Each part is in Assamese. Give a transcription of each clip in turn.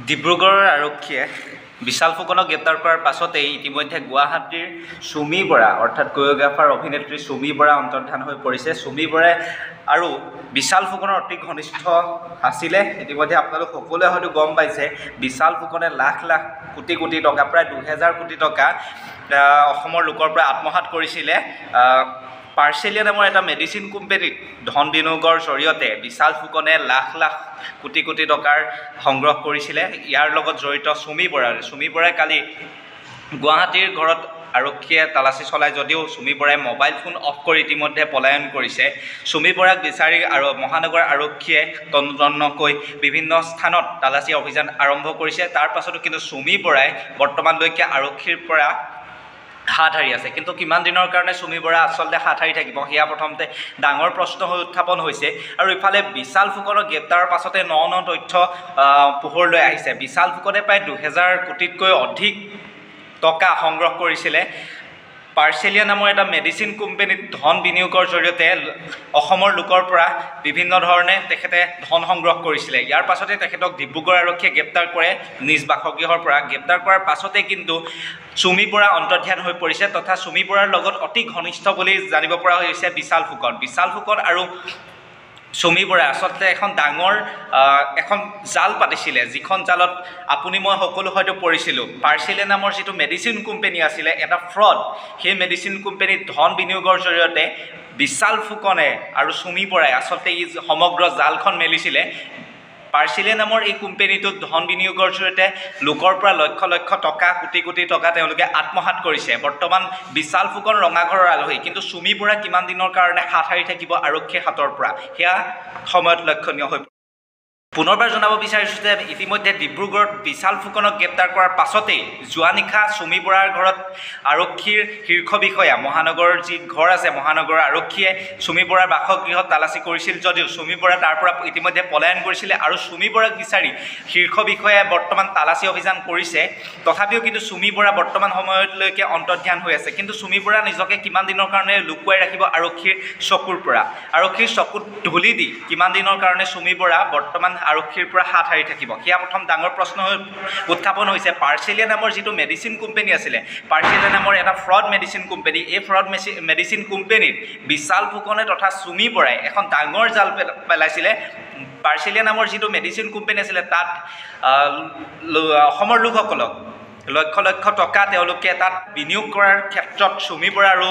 ডিব্ৰুগড়ৰ আৰক্ষীয়ে বিশাল ফুকনক গ্ৰেপ্তাৰ কৰাৰ পাছতেই ইতিমধ্যে গুৱাহাটীৰ সুমি বৰা অৰ্থাৎ কোৰিঅ'গ্ৰাফাৰ অভিনেত্ৰী সুমি বৰা অন্তৰ্ধান হৈ পৰিছে। সুমি বৰাই আৰু বিশাল ফুকনৰ অতি ঘনিষ্ঠ আছিলে। ইতিমধ্যে আপোনালোক সকলোৱে হয়তো গম পাইছে, বিশাল ফুকনে লাখ লাখ কোটি কোটি টকা, প্ৰায় 2000 কোটি টকা অসমৰ লোকৰ পৰা আত্মসাৎ কৰিছিলে। পাৰ্চেলিয়া নামৰ এটা মেডিচিন কোম্পানীত ধন বিনিয়োগৰ জৰিয়তে বিশাল ফুকনে লাখ লাখ কোটি কোটি টকাৰ সংগ্ৰহ কৰিছিলে। ইয়াৰ লগত জড়িত সুমি বৰাই কালি গুৱাহাটীৰ ঘৰত আৰক্ষীয়ে তালাচী চলাই যদিও সুমি বৰাই মোবাইল ফোন অফ কৰি ইতিমধ্যে পলায়ন কৰিছে। সুমি বৰাক বিচাৰি আৰু মহানগৰ আৰক্ষীয়ে তন্নতন্নকৈ বিভিন্ন স্থানত তালাচী অভিযান আৰম্ভ কৰিছে। তাৰ পাছতো কিন্তু সুমি বৰাই বৰ্তমানলৈকে আৰক্ষীৰ পৰা হাত হাৰি আছে। কিন্তু কিমান দিনৰ কাৰণে সুমি বৰা আচলতে হাত হাৰি থাকিব, সেয়া প্ৰথমতে ডাঙৰ প্ৰশ্ন হৈ উত্থাপন হৈছে। আৰু ইফালে বিশাল ফুকনক গ্ৰেপ্তাৰৰ পাছতে ন তথ্য পোহৰলৈ আহিছে। বিশাল ফুকনে প্ৰায় 2000 কোটিতকৈ অধিক টকা সংগ্ৰহ কৰিছিলে পাৰ্চেলিয়া নামৰ এটা মেডিচিন কোম্পানীত ধন বিনিয়োগৰ জৰিয়তে অসমৰ লোকৰ পৰা বিভিন্ন ধৰণে তেখেতে ধন সংগ্ৰহ কৰিছিলে। ইয়াৰ পাছতে তেখেতক ডিব্ৰুগড় আৰক্ষীয়ে গ্ৰেপ্তাৰ কৰে নিজ বাসগৃহৰ পৰা। গ্ৰেপ্তাৰ কৰাৰ পাছতে কিন্তু সুমি বৰা অন্তৰ্ধান হৈ পৰিছে, তথা সুমি বৰাৰ লগত অতি ঘনিষ্ঠ বুলি জানিব পৰা হৈছে বিশাল ফুকন আৰু সুমি বৰাই আচলতে এখন ডাঙৰ এখন জাল পাতিছিলে, যিখন জালত আপুনি মই সকলো হয়তো পৰিছিলোঁ। পাৰ্চেলিয়া নামৰ যিটো মেডিচিন কোম্পানী আছিলে, এটা ফ্ৰড। সেই মেডিচিন কোম্পানীত ধন বিনিয়োগৰ জৰিয়তে বিশাল ফুকনে আৰু সুমি বৰাই আচলতে এই সমগ্ৰ জালখন মেলিছিলে। পাৰ্চেলিয়া নামৰ এই কোম্পানীটোত ধন বিনিয়োগৰ জৰিয়তে লোকৰ পৰা লক্ষ লক্ষ টকা, কোটি কোটি টকা তেওঁলোকে আত্মসাৎ কৰিছে। বৰ্তমান বিশাল ফুকন ৰঙাঘৰৰ আলহী, কিন্তু সুমি বৰা কিমান দিনৰ কাৰণে হাত সাৰি থাকিব আৰক্ষীৰ হাতৰ পৰা, সেয়া সময়ত লক্ষণীয় হৈ পুনৰবাৰ জনাব বিচাৰিছোঁ যে ইতিমধ্যে ডিব্ৰুগড়ত বিশাল ফুকনক গ্ৰেপ্তাৰ কৰাৰ পাছতেই যোৱা নিশা সুমি বৰাৰ ঘৰত আৰক্ষীৰ শীৰ্ষ বিষয়া, মহানগৰৰ যি ঘৰ আছে মহানগৰ আৰক্ষীয়ে সুমি বৰাৰ বাসগৃহত তালাচী কৰিছিল যদিও সুমি বৰা তাৰ পৰা ইতিমধ্যে পলায়ন কৰিছিলে। আৰু সুমি বৰাক বিচাৰি শীৰ্ষ বিষয়াই বৰ্তমান তালাচী অভিযান কৰিছে। তথাপিও কিন্তু সুমি বৰা বৰ্তমান সময়লৈকে অন্তৰ্ধান হৈ আছে। কিন্তু সুমি বৰা নিজকে কিমান দিনৰ কাৰণে লুকুৱাই ৰাখিব আৰক্ষীৰ চকুৰ পৰা, আৰক্ষীৰ চকুত ধূলি দি কিমান দিনৰ কাৰণে সুমি বৰা বৰ্তমান আৰক্ষীৰ পৰা হাত হাৰি থাকিব, সেয়া প্ৰথম ডাঙৰ প্ৰশ্ন হৈ উত্থাপন হৈছে। পাৰ্চেলিয়া নামৰ যিটো মেডিচিন কোম্পানী আছিলে, পাৰ্চেলিয়া নামৰ এটা ফ্ৰড মেডিচিন কোম্পানী, এই ফ্ৰড মেডিচিন কোম্পানীত বিশাল ফুকনে তথা সুমি বৰাই এখন ডাঙৰ জাল পেলাইছিলে। পাৰ্চেলিয়া নামৰ যিটো মেডিচিন কোম্পানী আছিলে, তাত অসমৰ লোকসকলক লক্ষ লক্ষ টকা তেওঁলোকে তাত বিনিয়োগ কৰাৰ ক্ষেত্ৰত সুমি বৰা আৰু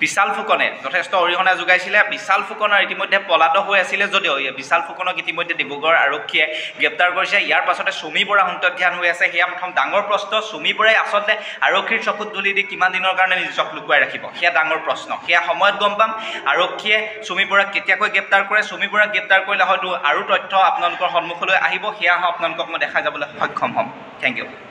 বিশাল ফুকনে যথেষ্ট অৰিহণা যোগাইছিলে। বিশাল ফুকনৰ ইতিমধ্যে পলাতক হৈ আছিলে যদিও বিশাল ফুকনক ইতিমধ্যে ডিব্ৰুগড় আৰক্ষীয়ে গ্ৰেপ্তাৰ কৰিছে। ইয়াৰ পাছতে সুমি বৰা অন্তৰ্ধান হৈ আছে। সেয়া প্ৰথম ডাঙৰ প্ৰশ্ন। সুমি বৰাই আচলতে আৰক্ষীৰ চকুত ধূলি দি কিমান দিনৰ কাৰণে নিজক লুকুৱাই ৰাখিব, সেয়া ডাঙৰ প্ৰশ্ন। সেয়া সময়ত গম পাম। আৰক্ষীয়ে সুমি বৰাক কেতিয়াকৈ গ্ৰেপ্তাৰ কৰে, সুমি বৰাক গ্ৰেপ্তাৰ কৰিলে হয়তো আৰু তথ্য আপোনালোকৰ সন্মুখলৈ আহিব, সেয়া আপোনালোকক মই দেখাই যাবলৈ সক্ষম হ'ম। Thank U.